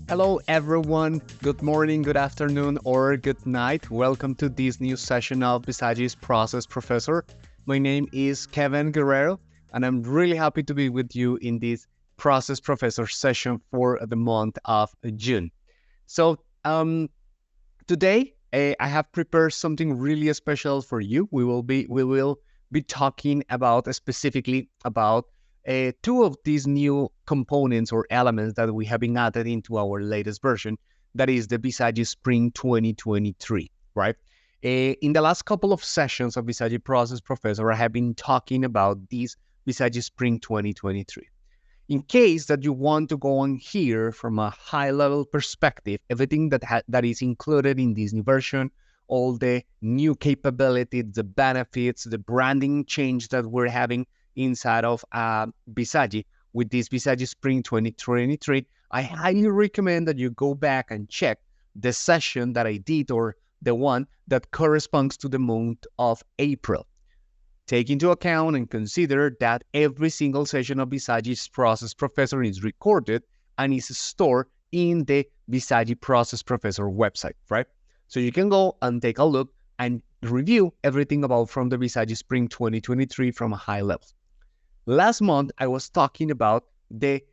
Hello, everyone. Good morning, good afternoon, or good night. Welcome to this new session of Bisagi's Process Professor. My name is Kevin Guerrero, and I'm really happy to be with you in this Process Professor session for the month of June. So, today I have prepared something really special for you. We will be talking about specifically about two of these new components or elements that we have been added into our latest version. That is the Visagi Spring 2023, right? In the last couple of sessions of Visagi Process Professor, I have been talking about this Visagi Spring 2023. In case that you want to go on here from a high-level perspective, everything that is included in this new version, all the new capabilities, the benefits, the branding change that we're having inside of Visagi with this Visagi Spring 2023, I highly recommend that you go back and check the session that I did or the one that corresponds to the month of April. Take into account and consider that every single session of Visagi's Process Professor is recorded and is stored in the Visagi Process Professor website, right? So you can go and take a look and review everything about from the Visagi Spring 2023 from a high level. Last month, I was talking about the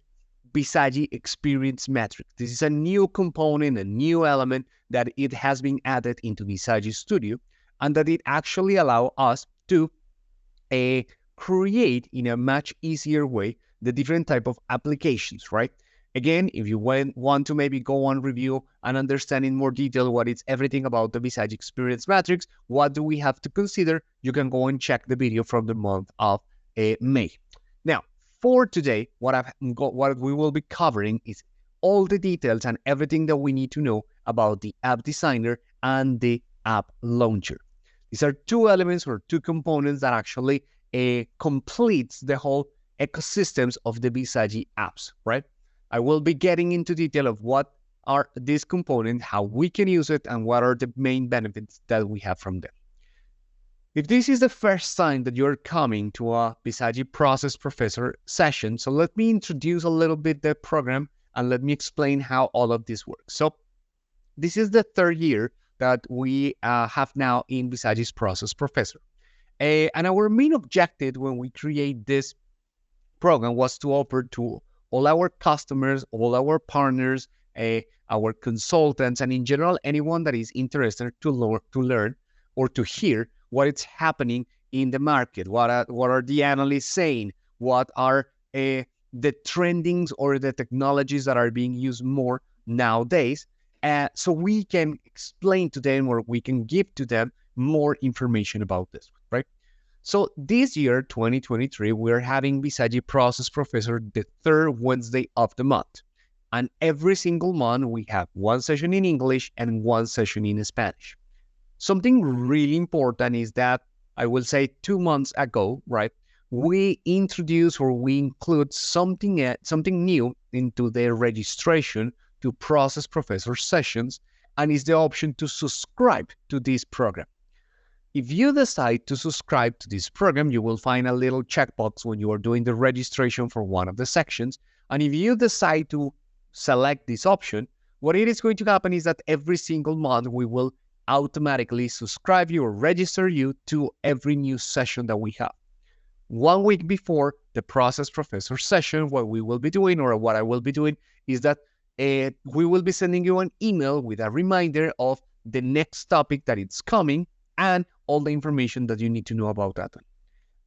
Visagi Experience Metric. This is a new component, a new element that it has been added into Visagi Studio, and that it actually allows us to create in a much easier way the different type of applications, right? Again, if you want to maybe go on review and understand in more detail what is everything about the Visagi Experience Matrix, what do we have to consider, you can go and check the video from the month of May. Now, for today, what we will be covering is all the details and everything that we need to know about the App Designer and the App Launcher. These are two elements or two components that actually completes the whole ecosystems of the Visagi apps, right? I will be getting into detail of what are these components, how we can use it, and what are the main benefits that we have from them. If this is the first time that you're coming to a Visagi Process Professor session, so let me introduce a little bit the program and let me explain how all of this works. So this is the third year that we have now in Visagi's Process Professor. And our main objective when we create this program was to offer to all our customers, all our partners, our consultants, and in general, anyone that is interested to learn or to hear what is happening in the market, what are the analysts saying, what are the trendings or the technologies that are being used more nowadays, so we can explain to them or we can give to them more information about this, right? So this year, 2023, we're having Visagi Process Professor the third Wednesday of the month. And every single month, we have one session in English and one session in Spanish. Something really important is that, I will say 2 months ago, right, we introduce or we include something new into the registration to Process Professor sessions, and is the option to subscribe to this program. If you decide to subscribe to this program, you will find a little checkbox when you are doing the registration for one of the sections. And if you decide to select this option, what it is going to happen is that every single month we will automatically subscribe you or register you to every new session that we have. 1 week before the Process Professor session, what we will be doing or what I will be doing is that we will be sending you an email with a reminder of the next topic that it's coming and all the information that you need to know about that one.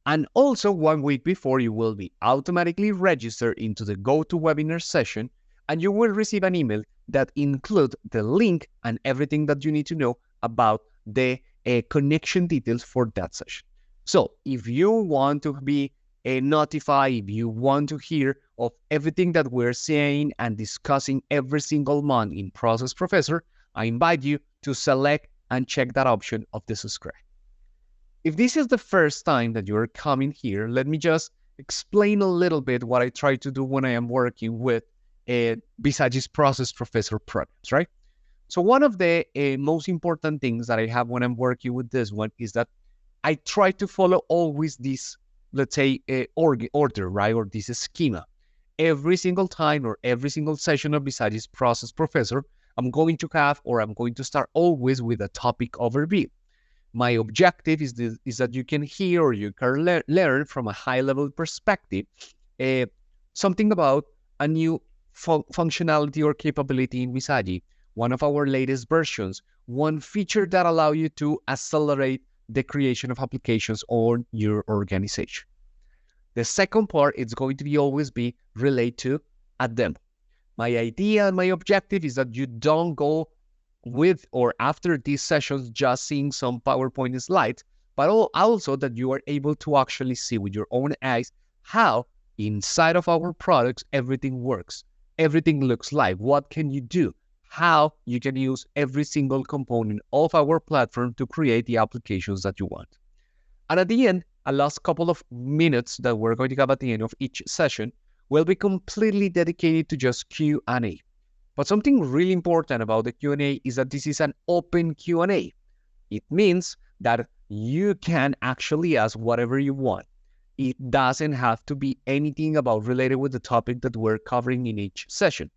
And also 1 week before, you will be automatically registered into the GoToWebinar session, and you will receive an email that includes the link and everything that you need to know about the connection details for that session. So if you want to be notified, if you want to hear of everything that we're saying and discussing every single month in Process Professor, I invite you to select and check that option of the subscribe. If this is the first time that you're coming here, let me just explain a little bit what I try to do when I am working with Visagi's Process Professor programs, right? So one of the most important things that I have when I'm working with this one is that I try to follow always this, let's say, order, right? Or this schema. every single time or every single session of Bisagi's Process Professor, I'm going to start always with a topic overview. My objective is that you can hear or you can learn from a high-level perspective uh, something about a new functionality or capability in Visagi, one of our latest versions, one feature that allow you to accelerate the creation of applications on your organization. The second part is going to always be related to a demo. My idea and my objective is that you don't go with or after these sessions just seeing some PowerPoint slides, but also that you are able to actually see with your own eyes how inside of our products everything works, everything looks like, what can you do, how you can use every single component of our platform to create the applications that you want. And at the end, a last couple of minutes that we're going to have at the end of each session will be completely dedicated to just Q&A. But something really important about the Q&A is that this is an open Q&A. It means that you can actually ask whatever you want. It doesn't have to be anything about related with the topic that we're covering in each session.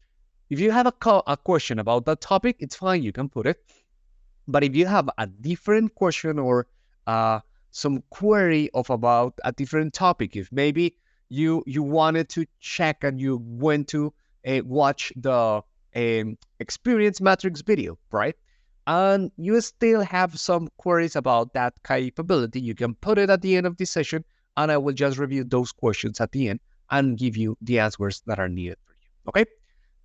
If you have a question about that topic, it's fine, you can put it. But if you have a different question or some query about a different topic, if maybe you wanted to check and you went to watch the experience matrix video, right? And you still have some queries about that capability, you can put it at the end of this session and I will just review those questions at the end and give you the answers that are needed for you, okay?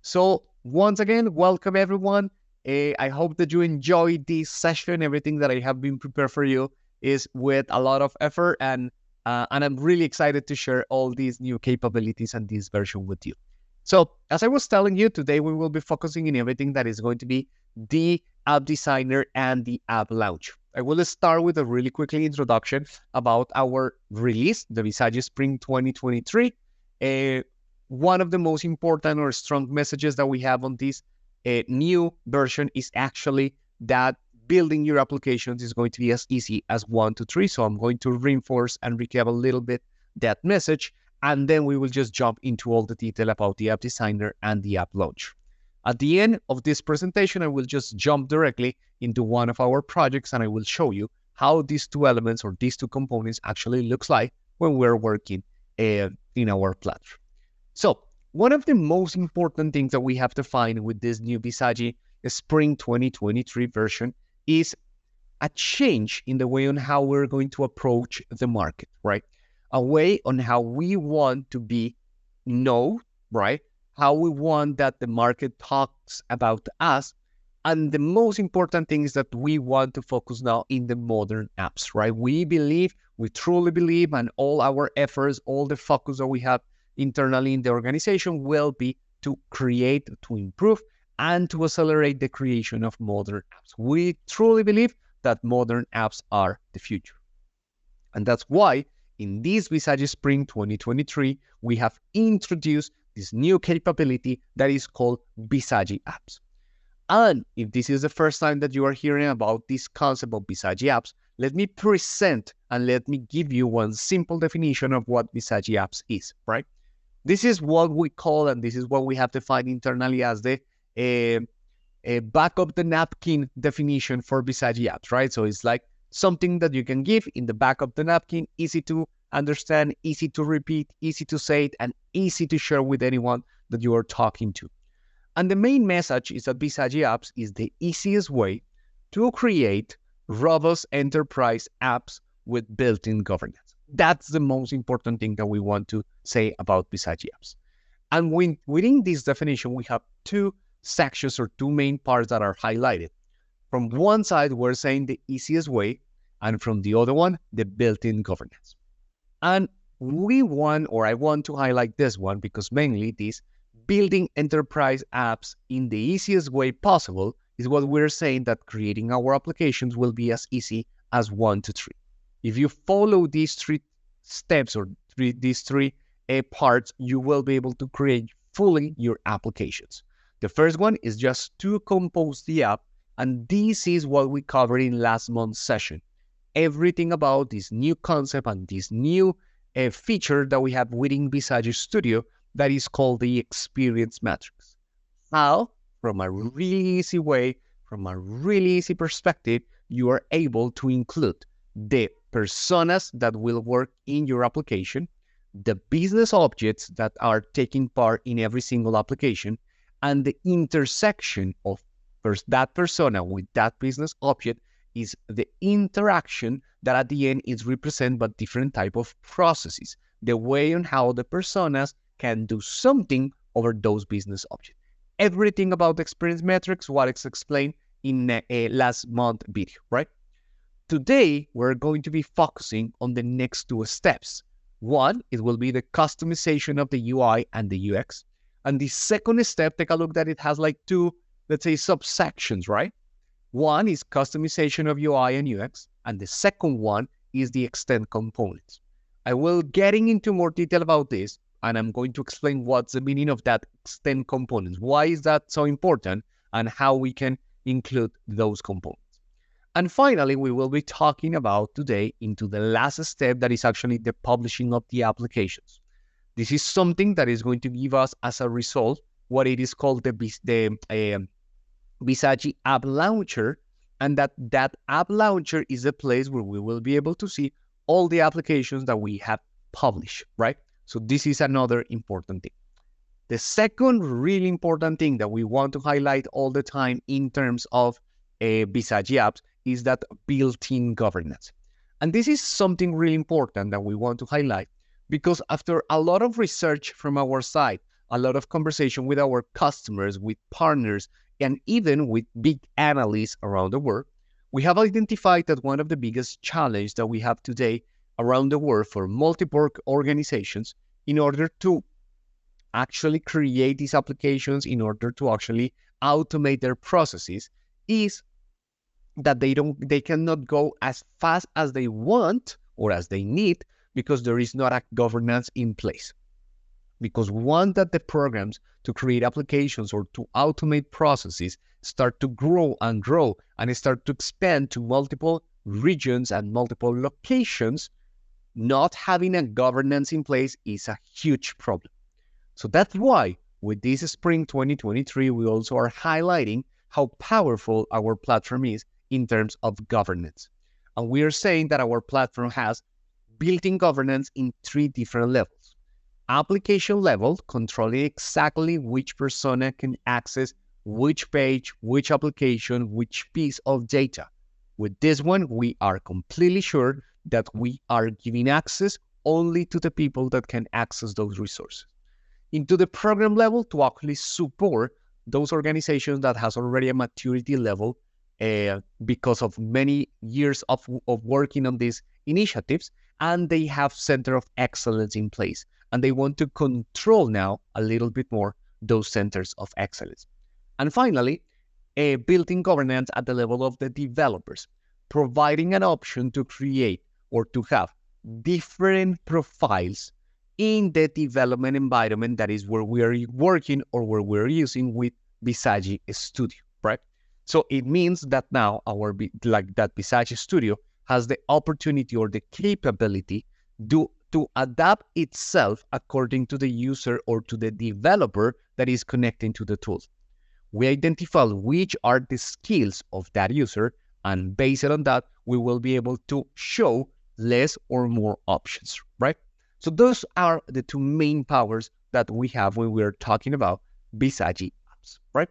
So once again, welcome everyone. I hope that you enjoyed this session. Everything that I have been prepared for you is with a lot of effort, and I'm really excited to share all these new capabilities and this version with you. So as I was telling you, today we will be focusing in everything that is going to be the App Designer and the App Launcher. I will start with a really quickly introduction about our release, the Bizagi Spring 2023. One of the most important or strong messages that we have on this new version is actually that building your applications is going to be as easy as 1, 2, 3. So I'm going to reinforce and recap a little bit that message, and then we will just jump into all the detail about the App Designer and the App Launcher. At the end of this presentation, I will just jump directly into one of our projects and I will show you how these two elements or these two components actually looks like when we're working in our platform. So one of the most important things that we have to find with this new Bizagi Spring 2023 version is a change in the way on how we're going to approach the market, right? A way on how we want to be known, right? How we want that the market talks about us. And the most important thing is that we want to focus now in the modern apps, right? We truly believe, and all our efforts, all the focus that we have internally in the organization will be to create, to improve, and to accelerate the creation of modern apps. We truly believe that modern apps are the future. And that's why in this Bizagi Spring 2023, we have introduced this new capability that is called Bizagi Apps. And if this is the first time that you are hearing about this concept of Bizagi Apps, let me present and let me give you one simple definition of what Bizagi Apps is, right? This is what we call, and this is what we have defined internally as the back of the napkin definition for Bizagi Apps, right? So it's like something that you can give in the back of the napkin, easy to understand, easy to repeat, easy to say it, and easy to share with anyone that you are talking to. And the main message is that Bizagi Apps is the easiest way to create robust enterprise apps with built-in governance. That's the most important thing that we want to say about Bizagi Apps. And within this definition, we have two sections or two main parts that are highlighted. From one side, we're saying the easiest way, and from the other one, the built-in governance. And I want to highlight this one because mainly this building enterprise apps in the easiest way possible is what we're saying that creating our applications will be as easy as 1 to 3. If you follow these 3 steps or these three parts, you will be able to create fully your applications. The first one is just to compose the app, and this is what we covered in last month's session. Everything about this new concept and this new feature that we have within Bizagi Studio that is called the experience matrix. How, from a really easy way, from a really easy perspective, you are able to include the personas that will work in your application, the business objects that are taking part in every single application, and the intersection of that persona with that business object is the interaction that at the end is represented by different type of processes, the way on how the personas can do something over those business objects. Everything about experience metrics, what is explained in a last month video, right? Today, we're going to be focusing on the next two steps. One, it will be the customization of the UI and the UX. And the second step, take a look that it has like two, let's say, subsections, right? One is customization of UI and UX, and the second one is the extend components. I will getting into more detail about this, and I'm going to explain what's the meaning of that extend components. Why is that so important, and how we can include those components. And finally, we will be talking about today into the last step that is actually the publishing of the applications. This is something that is going to give us as a result what it is called the Bizagi App Launcher, and that app launcher is a place where we will be able to see all the applications that we have published, right? So this is another important thing. The second really important thing that we want to highlight all the time in terms of Bizagi apps is that built-in governance. And this is something really important that we want to highlight because after a lot of research from our side, a lot of conversation with our customers, with partners, and even with big analysts around the world, we have identified that one of the biggest challenges that we have today around the world for multiple organizations in order to actually create these applications, in order to actually automate their processes, is that they cannot go as fast as they want or as they need because there is not a governance in place. Because once that the programs to create applications or to automate processes start to grow and start to expand to multiple regions and multiple locations, not having a governance in place is a huge problem. So that's why with this spring 2023, we also are highlighting how powerful our platform is in terms of governance. And we are saying that our platform has built-in governance in 3 different levels. Application level, controlling exactly which persona can access which page, which application, which piece of data. With this one, we are completely sure that we are giving access only to the people that can access those resources. Into the program level to actually support those organizations that has already a maturity level because of many years of working on these initiatives, and they have center of excellence in place, and they want to control now a little bit more those centers of excellence. And finally, a built-in governance at the level of the developers, providing an option to create or to have different profiles in the development environment that is where we are working or where we're using with Bizagi Studio, right? So it means that now that Bizagi Studio has the opportunity or the capability to adapt itself according to the user or to the developer that is connecting to the tool. We identify which are the skills of that user, and based on that, we will be able to show less or more options, right? So those are the 2 main powers that we have when we're talking about Bizagi apps, right?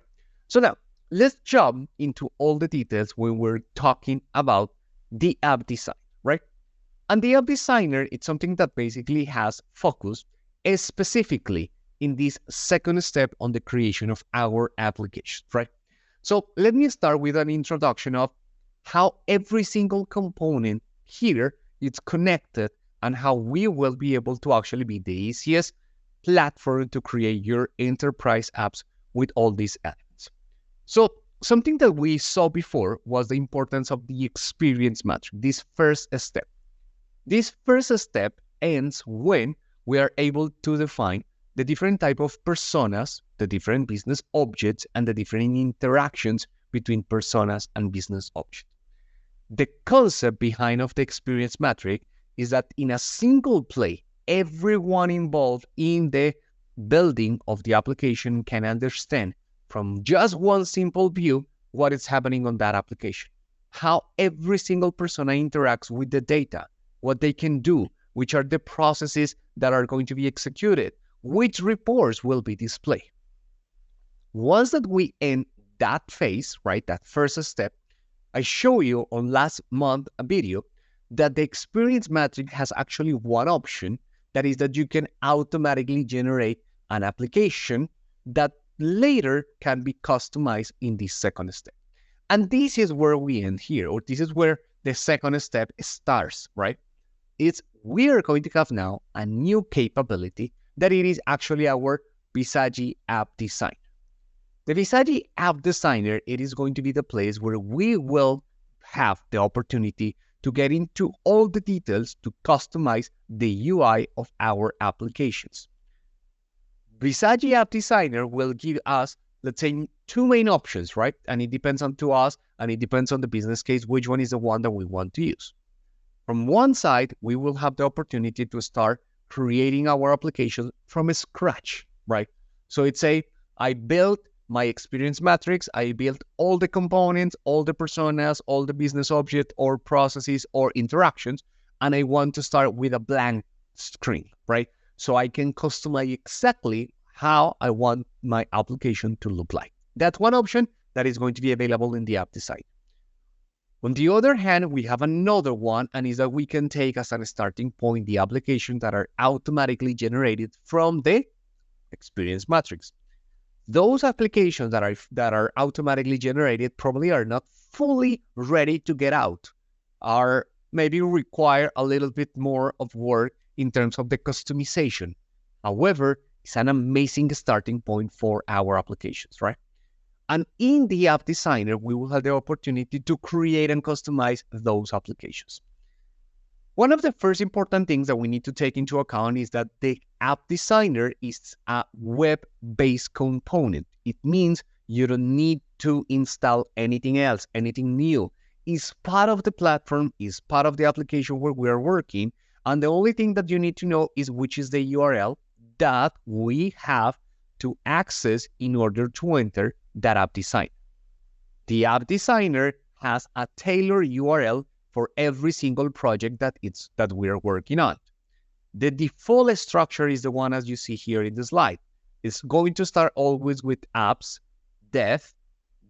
So now, let's jump into all the details when we're talking about the app design, right? And the app designer, it's something that basically has focus specifically in this second step on the creation of our application, right? So let me start with an introduction of how every single component here is connected and how we will be able to actually be the easiest platform to create your enterprise apps with all these elements. So something that we saw before was the importance of the experience matrix, this first step. This first step ends when we are able to define the different type of personas, the different business objects, and the different interactions between personas and business objects. The concept behind of the experience matrix is that in a single play, everyone involved in the building of the application can understand from just one simple view what is happening on that application, how every single persona interacts with the data, what they can do, which are the processes that are going to be executed, which reports will be displayed. Once that we end that phase, right, that first step, I show you on last month a video that the experience matrix has actually one option, that is that you can automatically generate an application that later can be customized in this second step. And this is where we end here, or this is where the second step starts, right? We are going to have now a new capability that it is actually our Bizagi App Designer. The Bizagi App Designer, it is going to be the place where we will have the opportunity to get into all the details to customize the UI of our applications. Bizagi App Designer will give us, let's say, two main options, right? And it depends on to us, and it depends on the business case, which one is the one that we want to use. From one side, we will have the opportunity to start creating our application from scratch, right? So it's I built my experience matrix, I built all the components, all the personas, all the business objects or processes or interactions, and I want to start with a blank screen, right? So I can customize exactly how I want my application to look like. That's one option that is going to be available in the app design. On the other hand, we have another one, and is that we can take as a starting point the applications that are automatically generated from the experience matrix. Those applications that are automatically generated probably are not fully ready to get out, are maybe require a little bit more of work in terms of the customization. However, it's an amazing starting point for our applications, right? And in the app designer, we will have the opportunity to create and customize those applications. One of the first important things that we need to take into account is that the app designer is a web-based component. It means you don't need to install anything else, anything new. It's part of the platform, it's part of the application where we are working. And the only thing that you need to know is which is the URL that we have to access in order to enter that app design. The app designer has a tailored URL for every single project that we're working on. The default structure is the one as you see here in the slide. It's going to start always with apps, dev,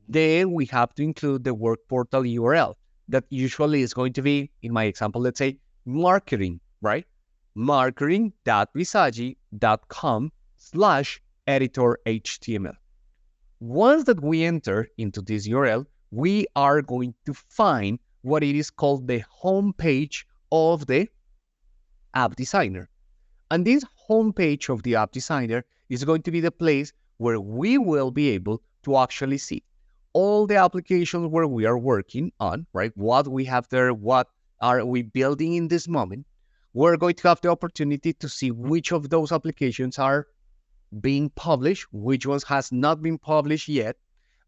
then we have to include the work portal URL that usually is going to be, in my example, let's say marketing, right? marketing.bizagi.com/editor.html. Once that we enter into this URL, we are going to find what it is called the home page of the app designer. And this home page of the app designer is going to be the place where we will be able to actually see all the applications where we are working on, right? What we have there, what are we building in this moment. We're going to have the opportunity to see which of those applications are being published, which ones has not been published yet.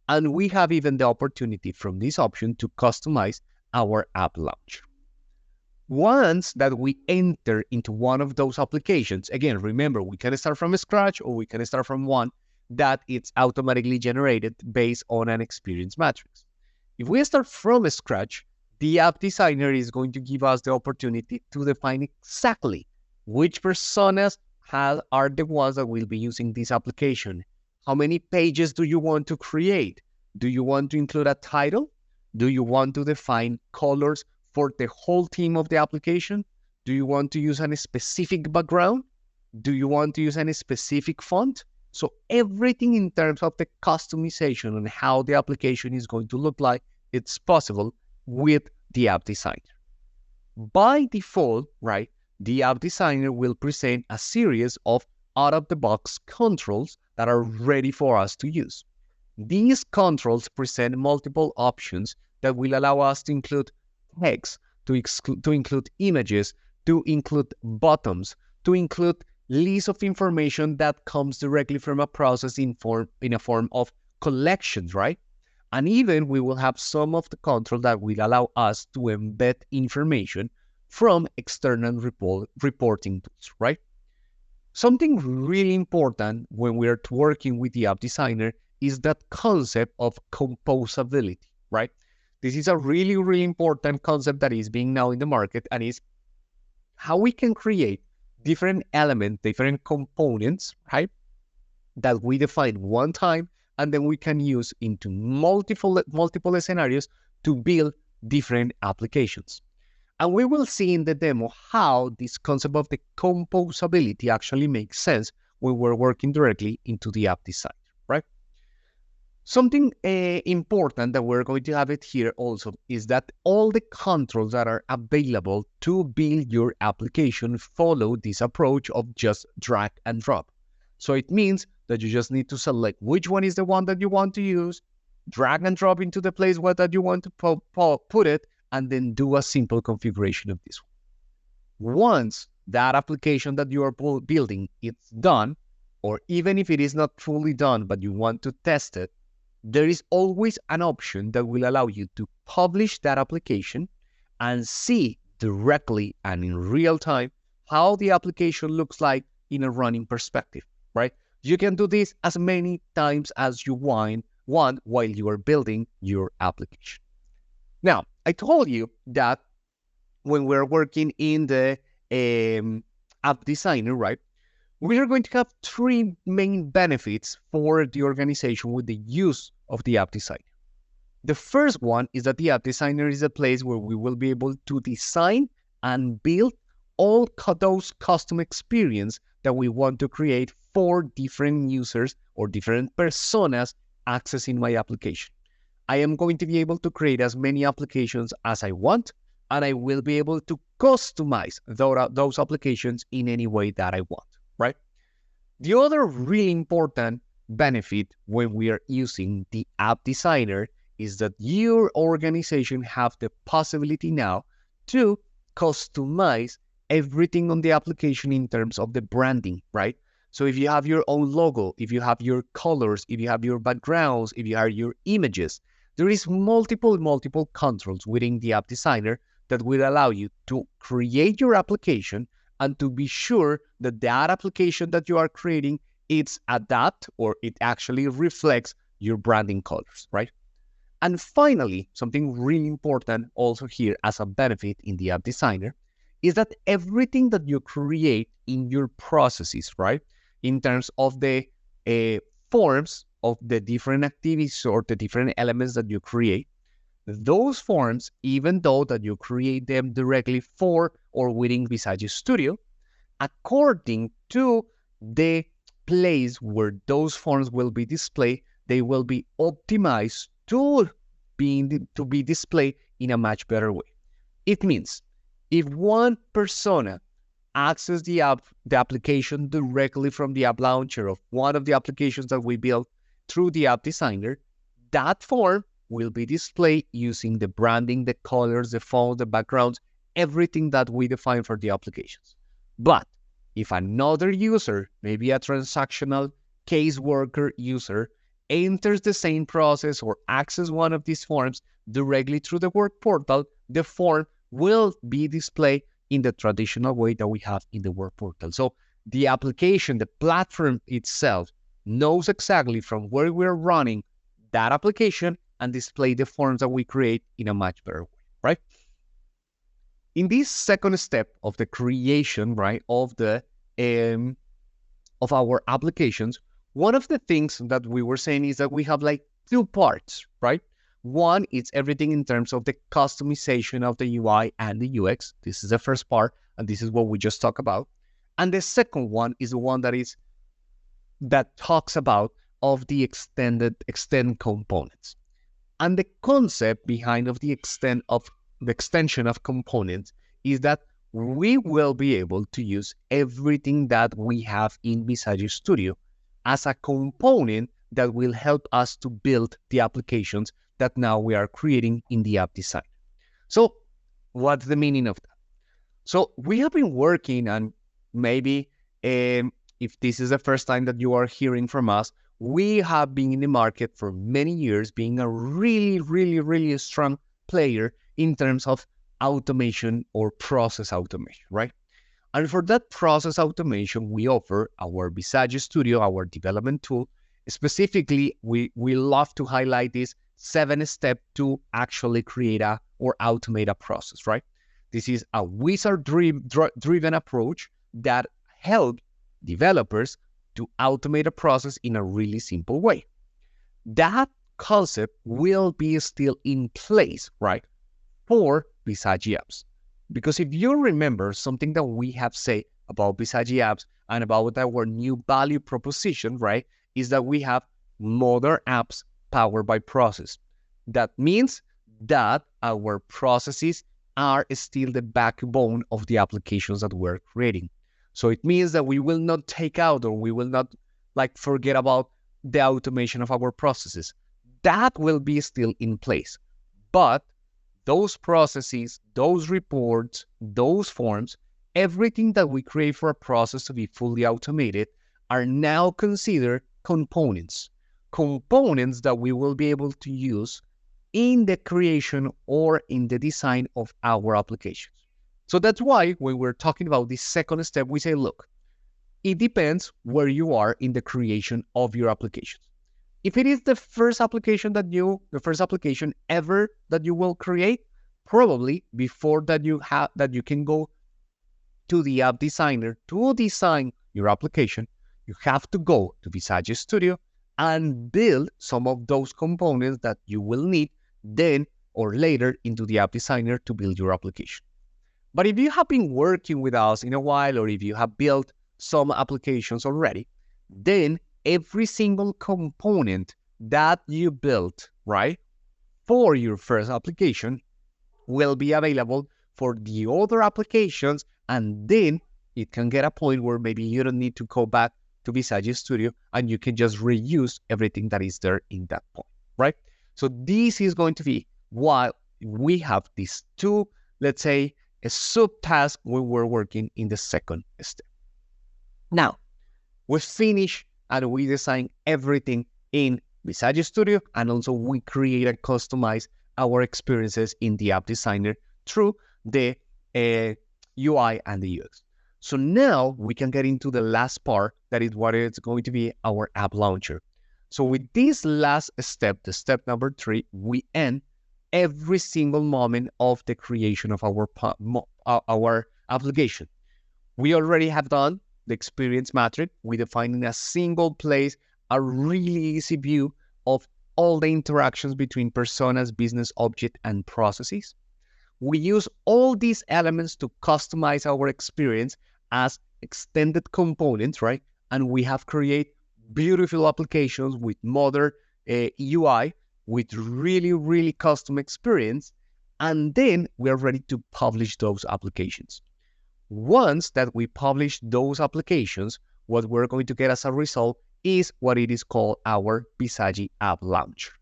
And we have even the opportunity from this option to customize our app launcher. Once that we enter into one of those applications, again, remember, we can start from scratch or we can start from one that it's automatically generated based on an experience matrix. If we start from scratch, the app designer is going to give us the opportunity to define exactly which personas are the ones that will be using this application. How many pages do you want to create? Do you want to include a title? Do you want to define colors for the whole theme of the application? Do you want to use a specific background? Do you want to use a specific font? So everything in terms of the customization and how the application is going to look like, it's possible with the app designer. By default, right, the app designer will present a series of out-of-the-box controls that are ready for us to use. These controls present multiple options that will allow us to include text, to include images, to include buttons, to include lists of information that comes directly from a process in a form of collections, right? And even we will have some of the control that will allow us to embed information from external reporting tools, right? Something really important when we're working with the app designer is that concept of composability, right? This is a really, really important concept that is being now in the market, and is how we can create different elements, different components, right? That we define one time, and then we can use into multiple scenarios to build different applications. And we will see in the demo how this concept of the composability actually makes sense when we're working directly into the app design, right? Something important that we're going to have it here also is that all the controls that are available to build your application follow this approach of just drag and drop. So it means that you just need to select which one is the one that you want to use, drag and drop into the place where that you want to put it, and then do a simple configuration of this one. Once that application that you are building is done, or even if it is not fully done but you want to test it, there is always an option that will allow you to publish that application and see directly and in real time how the application looks like in a running perspective, right? You can do this as many times as you want while you are building your application. Now, I told you that when we're working in the app designer, right, we are going to have three main benefits for the organization with the use of the app designer. The first one is that the app designer is a place where we will be able to design and build all those custom experience that we want to create for different users or different personas accessing my application. I am going to be able to create as many applications as I want, and I will be able to customize those applications in any way that I want, right? The other really important benefit when we are using the app designer is that your organization have the possibility now to customize everything on the application in terms of the branding, right? So if you have your own logo, if you have your colors, if you have your backgrounds, if you have your images, there is multiple controls within the app designer that will allow you to create your application and to be sure that that application that you are creating, it's adapt or it actually reflects your branding colors, right? And finally, something really important also here as a benefit in the app designer is that everything that you create in your processes, right, in terms of the forms of the different activities or the different elements that you create, those forms, even though that you create them directly for or within Bizagi Studio, according to the place where those forms will be displayed, they will be optimized to be displayed in a much better way. It means if one persona access the application directly from the app launcher of one of the applications that we built through the app designer, that form will be displayed using the branding, the colors, the fonts, the backgrounds, everything that we define for the applications. But if another user, maybe a transactional caseworker user, enters the same process or access one of these forms directly through the work portal, the form will be displayed in the traditional way that we have in the work portal. So the application, the platform itself, knows exactly from where we're running that application and display the forms that we create in a much better way, right? In this second step of the creation, right, of the of our applications, one of the things that we were saying is that we have like two parts, right? One is everything in terms of the customization of the UI and the UX. This is the first part, and this is what we just talked about. And the second one is the one that talks about of the extend components. And the concept behind of the extension of components is that we will be able to use everything that we have in Bizagi Studio as a component that will help us to build the applications that now we are creating in the app design. So what's the meaning of that? So we have been working, and maybe if this is the first time that you are hearing from us, we have been in the market for many years, being a really strong player in terms of automation or process automation, right? And for that process automation, we offer our Bizagi Studio, our development tool. Specifically, we love to highlight this 7-step to actually create or automate a process, right? This is a wizard-driven approach that helps developers to automate a process in a really simple way. That concept will be still in place, right, for Bizagi apps. Because if you remember something that we have said about Bizagi apps and about our new value proposition, right, is that we have modern apps powered by process. That means that our processes are still the backbone of the applications that we're creating. So it means that we will not take out or we will not forget about the automation of our processes. That will be still in place. But those processes, those reports, those forms, everything that we create for a process to be fully automated are now considered components. Components that we will be able to use in the creation or in the design of our applications. So that's why when we're talking about this second step, we say, look, it depends where you are in the creation of your applications. If it is the first application ever that you will create, probably before that you can go to the app designer to design your application, you have to go to Bizagi Studio and build some of those components that you will need then or later into the app designer to build your application. But if you have been working with us in a while, or if you have built some applications already, then every single component that you built, right, for your first application will be available for the other applications, and then it can get a point where maybe you don't need to go back to Bizagi Studio and you can just reuse everything that is there in that point, right? So this is going to be why we have these two, let's say, a subtask when we're working in the second step. Now, we finish and we design everything in Bizagi Studio, and also we create and customize our experiences in the app designer through the UI and the UX. So now we can get into the last part, that is what is going to be our app launcher. So with this last step, the step number 3, we end every single moment of the creation of our application. We already have done the experience matrix. We define in a single place a really easy view of all the interactions between personas, business object, and processes. We use all these elements to customize our experience as extended components, right? And we have created beautiful applications with modern UI, with really, really custom experience. And then we are ready to publish those applications. Once that we publish those applications, what we're going to get as a result is what it is called our Bizagi App Launcher.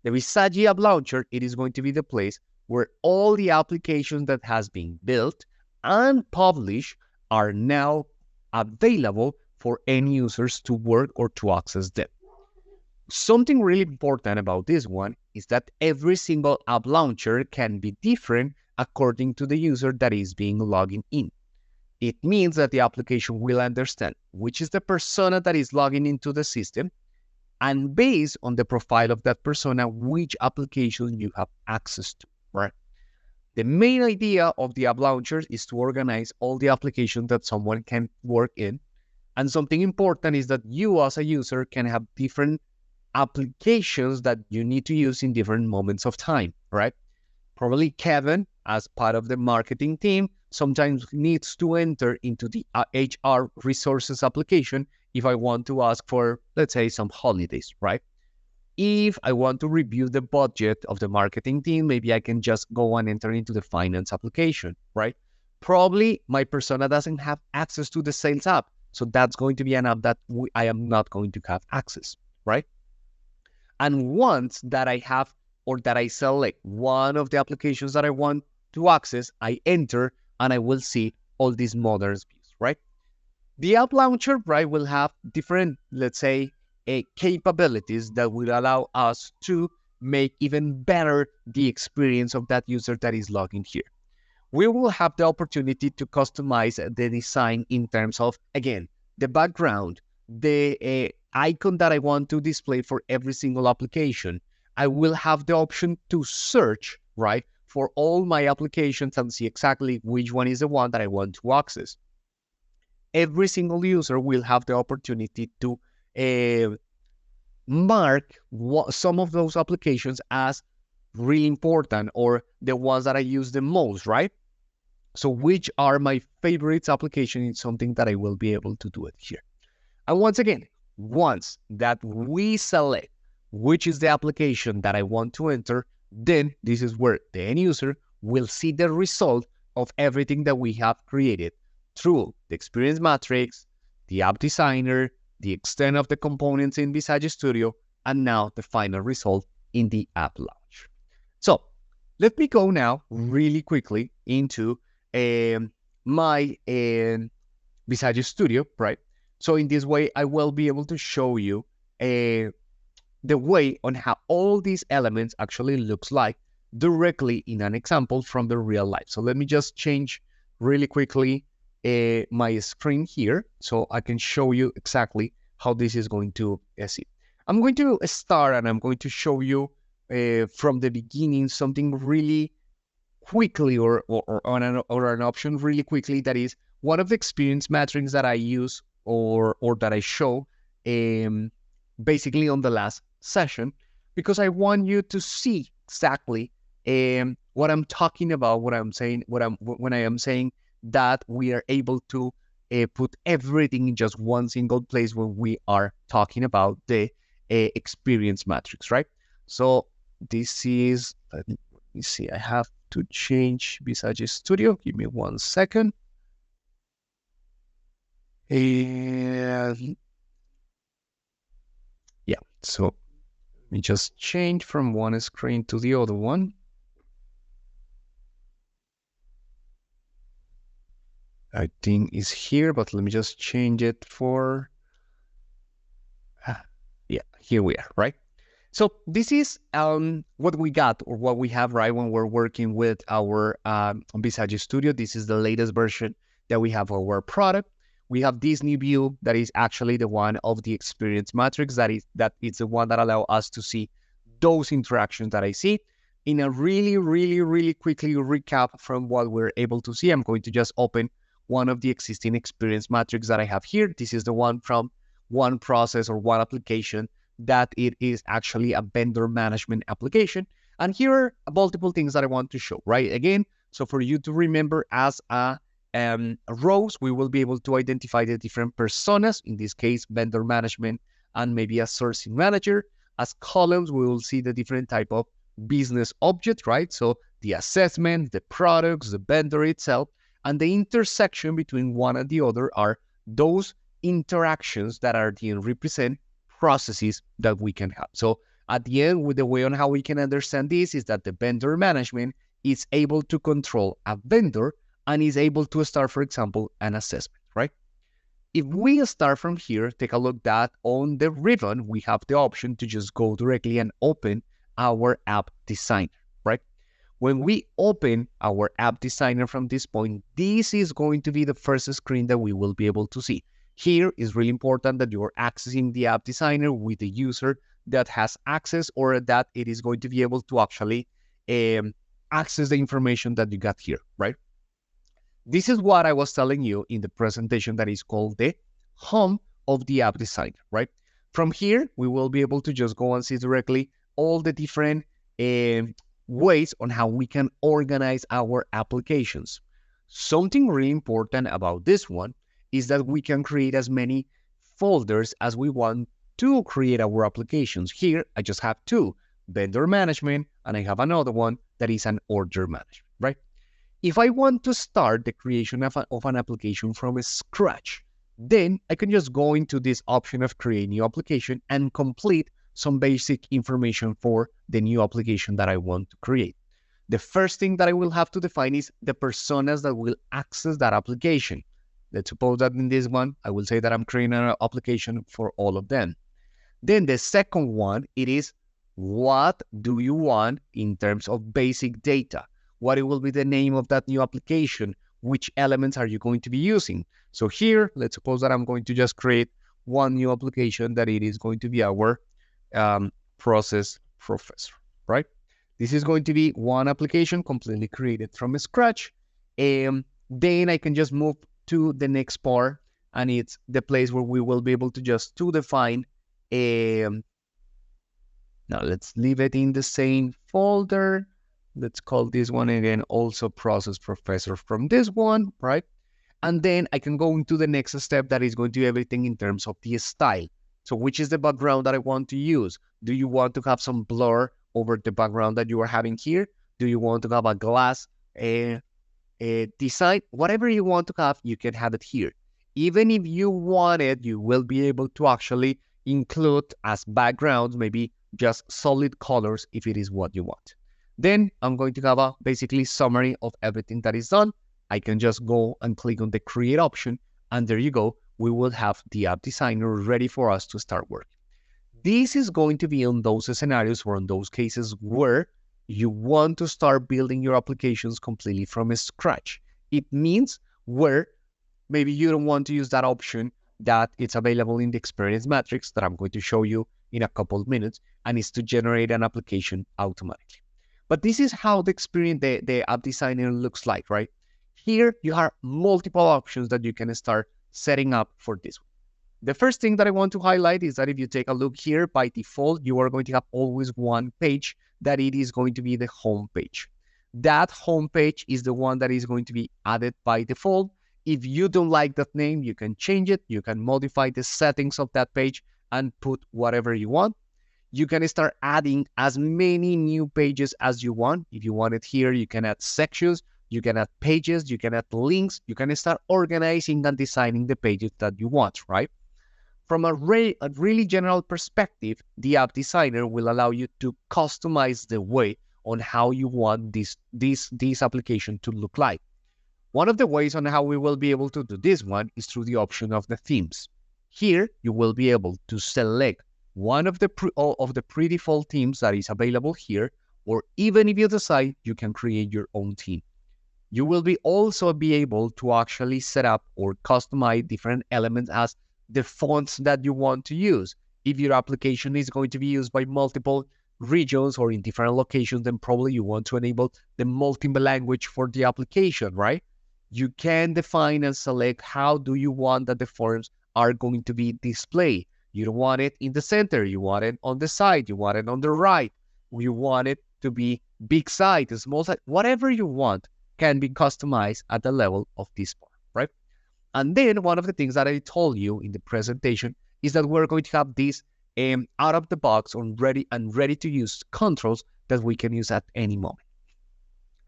The Bizagi App Launcher, it is going to be the place where all the applications that has been built and published are now available for end users to work or to access them. Something really important about this one is that every single app launcher can be different according to the user that is being logging in. It means that the application will understand which is the persona that is logging into the system, and based on the profile of that persona, which application you have access to, right? The main idea of the app launcher is to organize all the applications that someone can work in. And something important is that you as a user can have different applications that you need to use in different moments of time, right? Probably Kevin, as part of the marketing team, sometimes needs to enter into the HR resources application if I want to ask for, let's say, some holidays, right? If I want to review the budget of the marketing team, maybe I can just go and enter into the finance application, right? Probably my persona doesn't have access to the sales app. So that's going to be an app that I am not going to have access, right? And once that I have or that I select one of the applications that I want to access, I enter and I will see all these modern views, right? The app launcher, right, will have different, let's say, capabilities that will allow us to make even better the experience of that user that is logging here. we will have the opportunity to customize the design in terms of, again, the background, the icon that I want to display for every single application. I will have the option to search, right, for all my applications and see exactly which one is the one that I want to access. Every single user will have the opportunity to mark some of those applications as really important or the ones that I use the most, right? So which are my favorites application is something that I will be able to do it here. And once again, once that we select which is the application that I want to enter, then this is where the end user will see the result of everything that we have created through the experience matrix, the app designer, the extent of the components in Visage Studio, and now the final result in the app launch. So let me go now really quickly into my Visage Studio, right? So in this way, I will be able to show you the way on how all these elements actually looks like directly in an example from the real life. So let me just change really quickly my screen here so I can show you exactly how this is going to see. I'm going to start and I'm going to show you from the beginning something really quickly or an option really quickly that is one of the experience metrics that I use or that I show basically on the last session, because I want you to see exactly what I'm talking about, what I'm saying, when I am saying that we are able to put everything in just one single place when we are talking about the experience matrix, right? So this is, let me see, I have to change Visage Studio. Give me 1 second. And yeah, so let me just change from one screen to the other one. I think it's here, but let me just change it for, yeah, here we are, right? So this is what we got or what we have, right, when we're working with our Visage Studio. This is the latest version that we have of our product. We have this new view that is actually the one of the experience matrix. That is the one that allow us to see those interactions that I see. In a really quickly recap from what we're able to see, I'm going to just open one of the existing experience matrix that I have here. This is the one from one process or one application that it is actually a vendor management application. And here are multiple things that I want to show, right? Again, so for you to remember as a rows, we will be able to identify the different personas, in this case, vendor management and maybe a sourcing manager. As columns, we will see the different type of business objects, right? So the assessment, the products, the vendor itself, and the intersection between one and the other are those interactions that are then represent processes that we can have. So at the end, with the way on how we can understand this is that the vendor management is able to control a vendor and is able to start, for example, an assessment, right? If we start from here, take a look that on the ribbon, we have the option to just go directly and open our app designer, right? When we open our app designer from this point, this is going to be the first screen that we will be able to see. Here is really important that you're accessing the app designer with the user that has access or that it is going to be able to actually access the information that you got here, right? This is what I was telling you in the presentation that is called the home of the app designer, right? From here, we will be able to just go and see directly all the different ways on how we can organize our applications. Something really important about this one is that we can create as many folders as we want to create our applications. Here, I just have two, vendor management, and I have another one that is an order management, right? If I want to start the creation of an application from scratch, then I can just go into this option of create new application and complete some basic information for the new application that I want to create. The first thing that I will have to define is the personas that will access that application. Let's suppose that in this one, I will say that I'm creating an application for all of them. Then the second one, it is what do you want in terms of basic data? what it will be the name of that new application, which elements are you going to be using. So here, let's suppose that I'm going to just create one new application that it is going to be our process professor, right? This is going to be one application completely created from scratch. Then I can just move to the next part, and it's the place where we will be able to just to define now let's leave it in the same folder. Let's call this one again also process professor from this one, right? And then I can go into the next step that is going to be everything in terms of the style. So which is the background that I want to use? Do you want to have some blur over the background that you are having here? Do you want to have a glass design? Whatever you want to have, you can have it here. Even if you want it, you will be able to actually include as backgrounds, maybe just solid colors if it is what you want. Then I'm going to have a basically summary of everything that is done. I can just go and click on the create option, and there you go. We will have the app designer ready for us to start working. This is going to be on those scenarios or on those cases where you want to start building your applications completely from scratch. It means where maybe you don't want to use that option that it's available in the experience matrix that I'm going to show you in a couple of minutes, and it's to generate an application automatically. But this is how the experience, the app designer looks like, right? Here you have multiple options that you can start setting up for this one. The first thing that I want to highlight is that if you take a look here, by default, you are going to have always one page that it is going to be the home page. That home page is the one that is going to be added by default. If you don't like that name, you can change it. You can modify the settings of that page and put whatever you want. You can start adding as many new pages as you want. If you want it here, you can add sections, you can add pages, you can add links, you can start organizing and designing the pages that you want, right? From a really general perspective, the app designer will allow you to customize the way on how you want this application to look like. One of the ways on how we will be able to do this one is through the option of the themes. Here, you will be able to select one of the pre-default themes that is available here, or even if you decide, you can create your own theme. You will also be able to actually set up or customize different elements as the fonts that you want to use. If your application is going to be used by multiple regions or in different locations, then probably you want to enable the multiple language for the application, right? You can define and select how do you want that the forms are going to be displayed. You don't want it in the center. You want it on the side. You want it on the right. You want it to be big side, small side, whatever you want can be customized at the level of this part, right? And then one of the things that I told you in the presentation is that we're going to have these out of the box or ready to use controls that we can use at any moment.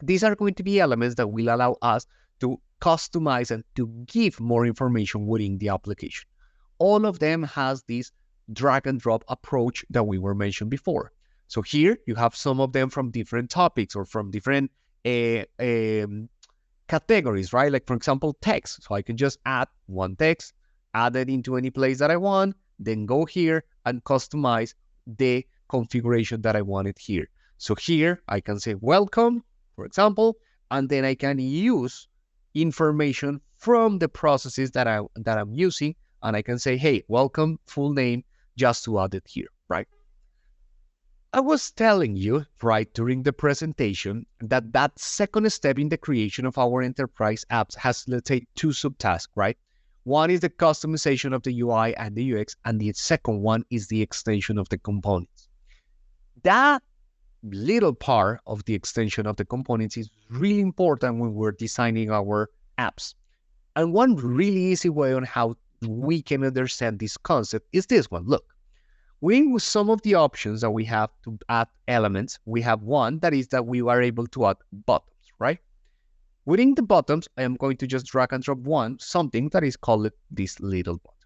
These are going to be elements that will allow us to customize and to give more information within the application. All of them has this drag and drop approach that we were mentioned before. So here you have some of them from different topics or from different categories, right? Like for example, text. So I can just add one text, add it into any place that I want, then go here and customize the configuration that I wanted here. So here I can say welcome, for example, and then I can use information from the processes that I'm using, and I can say, hey, welcome, full name, just to add it here, right? I was telling you, right, during the presentation that second step in the creation of our enterprise apps has, let's say, two subtasks, right? One is the customization of the UI and the UX, and the second one is the extension of the components. That little part of the extension of the components is really important when we're designing our apps. And one really easy way on how we can understand this concept is this one. Look, with some of the options that we have to add elements, we have one that is that we are able to add buttons, right? Within the buttons, I am going to just drag and drop something that is called this little button.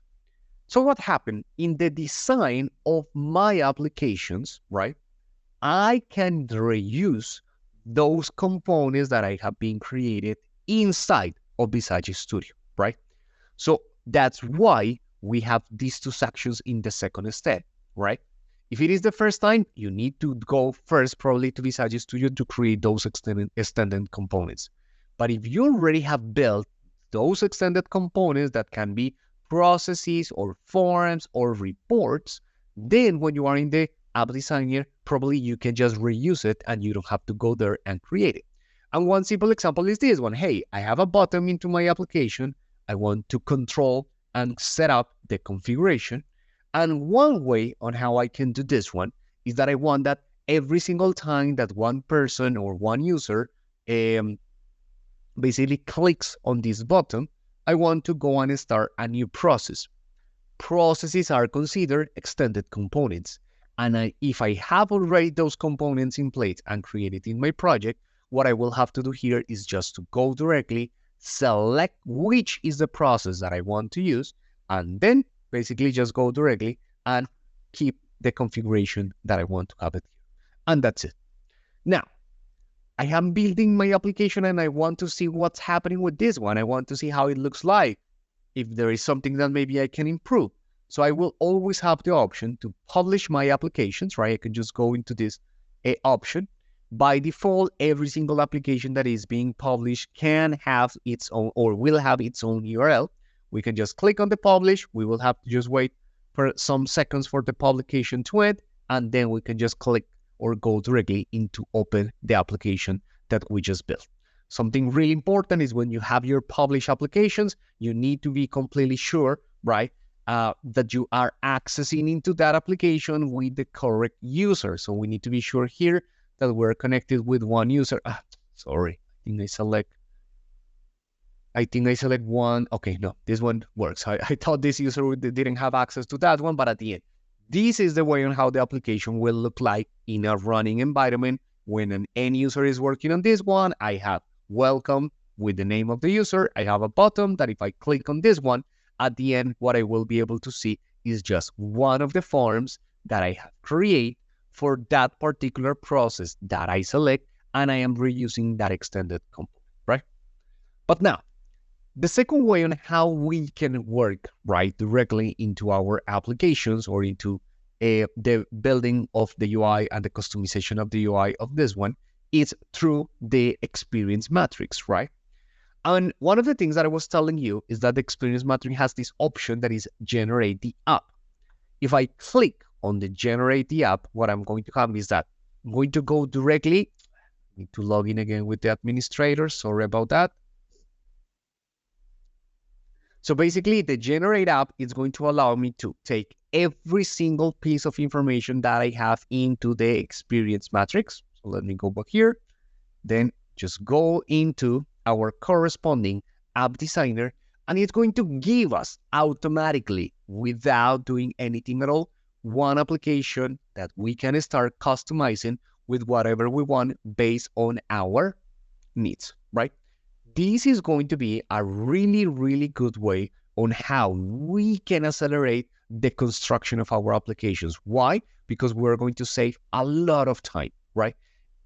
So what happened in the design of my applications, right? I can reuse those components that I have been created inside of Bizagi Studio, right? So that's why we have these two sections in the second step, right? If it is the first time, you need to go first probably to Visage Studio to create those extended components. But if you already have built those extended components that can be processes or forms or reports, then when you are in the App Designer, probably you can just reuse it and you don't have to go there and create it. And one simple example is this one. Hey, I have a button into my application. I want to control and set up the configuration. And one way on how I can do this one is that I want that every single time that one person or one user basically clicks on this button, I want to go and start a new process. Processes are considered extended components. And if I have already those components in place and created in my project, what I will have to do here is just to go directly, select which is the process that I want to use, and then basically just go directly and keep the configuration that I want to have it here. And that's it. Now, I am building my application and I want to see what's happening with this one. I want to see how it looks like, if there is something that maybe I can improve. So I will always have the option to publish my applications, right? I can just go into this option. By default, every single application that is being published can have its own or will have its own URL. We can just click on the publish. We will have to just wait for some seconds for the publication to end, and then we can just click or go directly into open the application that we just built. Something really important is when you have your published applications, you need to be completely sure, right, that you are accessing into that application with the correct user. So we need to be sure here that we're connected with one user. Sorry, I think I select one. Okay, no, this one works. I thought this user didn't have access to that one, but at the end, this is the way on how the application will look like in a running environment. When an end user is working on this one, I have welcome with the name of the user. I have a button that if I click on this one, at the end, what I will be able to see is just one of the forms that I have created for that particular process that I select, and I am reusing that extended component, right? But now, the second way on how we can work, right, directly into our applications or into the building of the UI and the customization of the UI of this one is through the experience matrix, right? And one of the things that I was telling you is that the experience matrix has this option that is generate the app. If I click on the generate the app, what I'm going to have is that I'm going to go directly, need to log in again with the administrator, sorry about that. So basically the generate app is going to allow me to take every single piece of information that I have into the experience matrix. So let me go back here, then just go into our corresponding app designer, and it's going to give us automatically, without doing anything at all, one application that we can start customizing with whatever we want based on our needs, right? This is going to be a really, really good way on how we can accelerate the construction of our applications. Why? Because we're going to save a lot of time, right?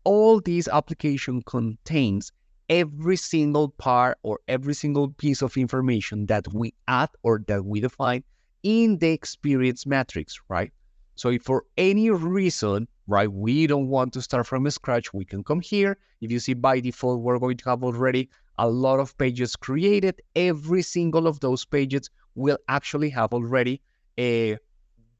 All these application contains every single part or every single piece of information that we add or that we define in the experience matrix, right? So if for any reason, right, we don't want to start from scratch, we can come here. If you see by default, we're going to have already a lot of pages created. Every single of those pages will actually have already the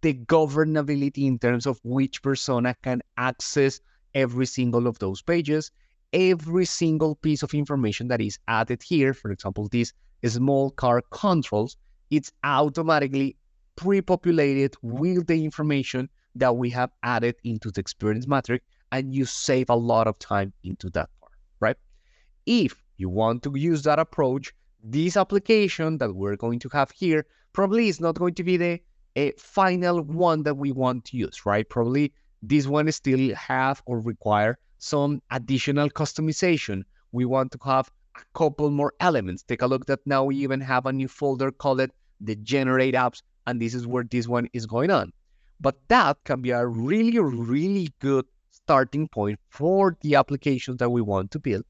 governability in terms of which persona can access every single of those pages. Every single piece of information that is added here, for example, these small car controls, it's automatically pre-populated with the information that we have added into the experience matrix, and you save a lot of time into that part, right? If you want to use that approach, this application that we're going to have here probably is not going to be the final one that we want to use, right? Probably this one still have or require some additional customization. We want to have a couple more elements. Take a look that now we even have a new folder called the generate apps, and this is where this one is going on. But that can be a really, really good starting point for the applications that we want to build.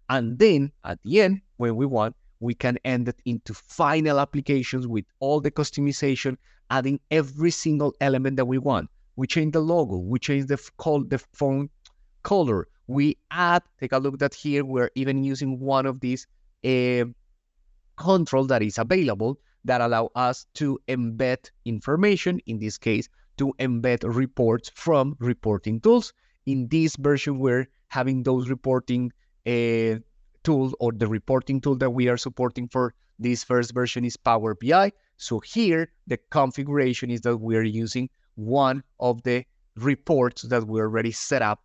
And then at the end, when we want, we can end it into final applications with all the customization, adding every single element that we want. we change the logo, we change the font color, we add, take a look at here, we're even using one of these control that is available that allow us to embed information, in this case, to embed reports from reporting tools. In this version, we're having those reporting tools, or the reporting tool that we are supporting for this first version is Power BI. So here, the configuration is that we're using one of the reports that we already set up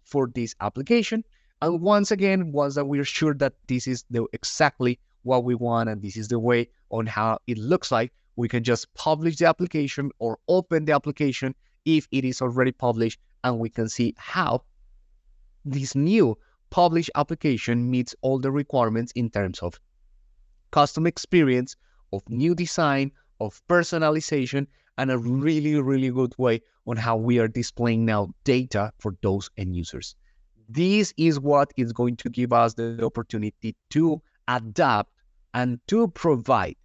for this application. And once again, once that we're sure that this is exactly what we want and this is the way on how it looks like, we can just publish the application or open the application if it is already published, and we can see how this new published application meets all the requirements in terms of custom experience, of new design, of personalization, and a really, really good way on how we are displaying now data for those end users. This is what is going to give us the opportunity to adapt and to provide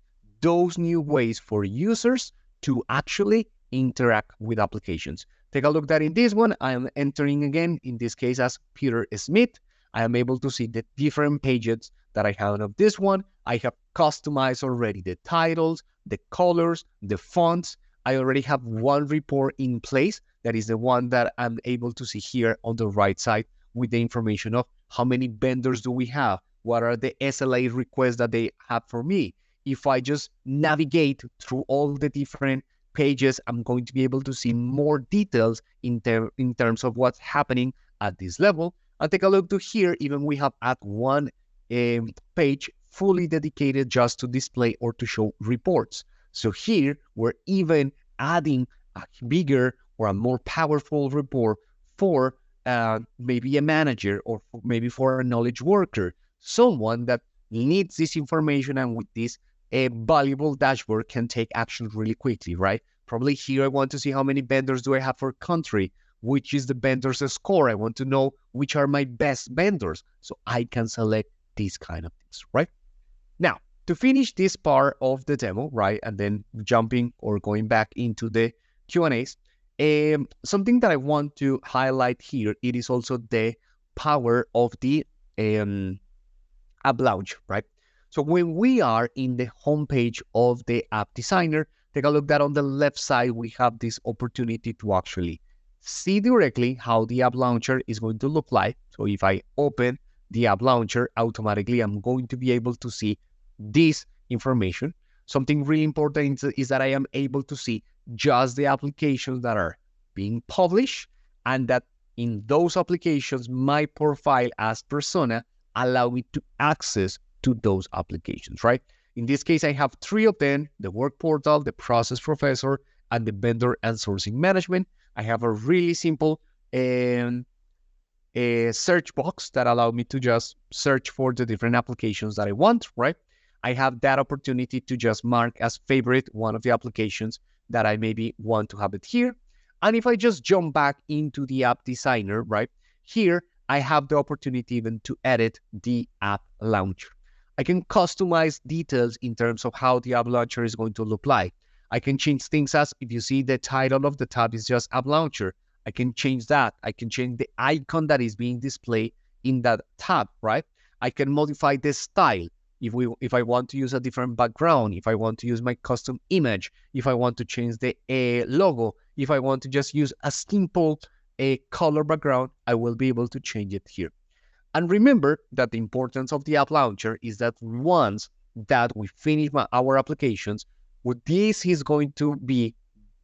those new ways for users to actually interact with applications. Take a look that in this one, I am entering again, in this case as Peter Smith. I am able to see the different pages that I have of this one. I have customized already the titles, the colors, the fonts. I already have one report in place. That is the one that I'm able to see here on the right side with the information of how many vendors do we have, what are the SLA requests that they have for me. If I just navigate through all the different pages, I'm going to be able to see more details in terms of what's happening at this level. And take a look to here, even we have at one page fully dedicated just to display or to show reports. So here, we're even adding a bigger or a more powerful report for maybe a manager, or maybe for a knowledge worker, someone that needs this information and with this valuable dashboard can take action really quickly, right? Probably here I want to see how many vendors do I have per country, which is the vendor's score. I want to know which are my best vendors, so I can select these kind of things, right? Now, to finish this part of the demo, right, and then jumping or going back into the Q&As, something that I want to highlight here, it is also the power of the app launcher, right? So when we are in the homepage of the app designer, take a look that on the left side, we have this opportunity to actually see directly how the app launcher is going to look like. So if I open the app launcher, automatically I'm going to be able to see this information. Something really important is that I am able to see just the applications that are being published, and that in those applications, my profile as persona allow me to access to those applications, right? In this case, I have 3 of them: the work portal, the process professor, and the vendor and sourcing management. I have a really simple search box that allow me to just search for the different applications that I want, right? I have that opportunity to just mark as favorite one of the applications that I maybe want to have it here. And if I just jump back into the app designer, right, here I have the opportunity even to edit the app launcher. I can customize details in terms of how the app launcher is going to look like. I can change things as, if you see the title of the tab is just app launcher, I can change that. I can change the icon that is being displayed in that tab, right? I can modify the style. If I want to use a different background, if I want to use my custom image, if I want to change the logo, if I want to just use a simple color background, I will be able to change it here. And remember that the importance of the app launcher is that once that we finish our applications, this is going to be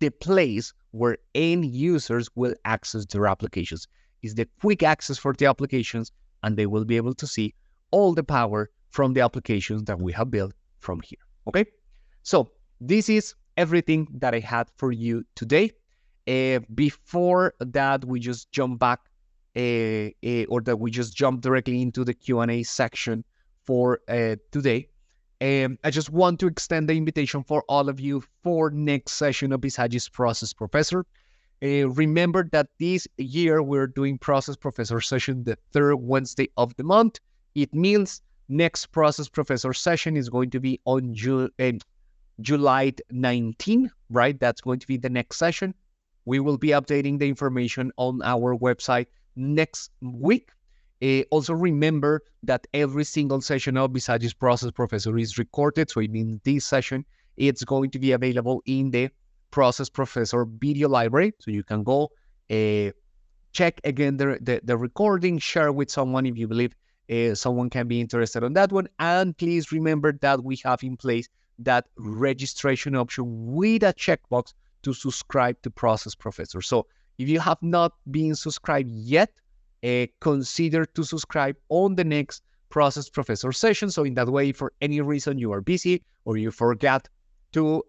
the place where end users will access their applications. It's the quick access for the applications, and they will be able to see all the power from the applications that we have built from here, okay? So this is everything that I had for you today. Before that, we just jump back, or that we just jump directly into the Q&A section for today. I just want to extend the invitation for all of you for next session of Bizagi's Process Professor. Remember that this year we're doing Process Professor session the 3rd Wednesday of the month. It means next Process Professor session is going to be on July 19, right? That's going to be the next session. We will be updating the information on our website next week. Also remember that every single session of Bisagi's Process Professor is recorded. So it means this session, it's going to be available in the Process Professor video library. So you can go check again the recording, share with someone if you believe someone can be interested on that one. And please remember that we have in place that registration option with a checkbox to subscribe to Process Professor. So if you have not been subscribed yet, consider to subscribe on the next Process Professor session. So in that way, for any reason you are busy or you forget to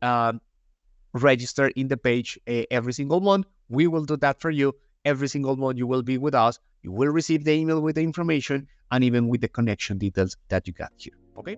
register in the page every single month, we will do that for you. Every single month you will be with us. You will receive the email with the information and even with the connection details that you got here. Okay?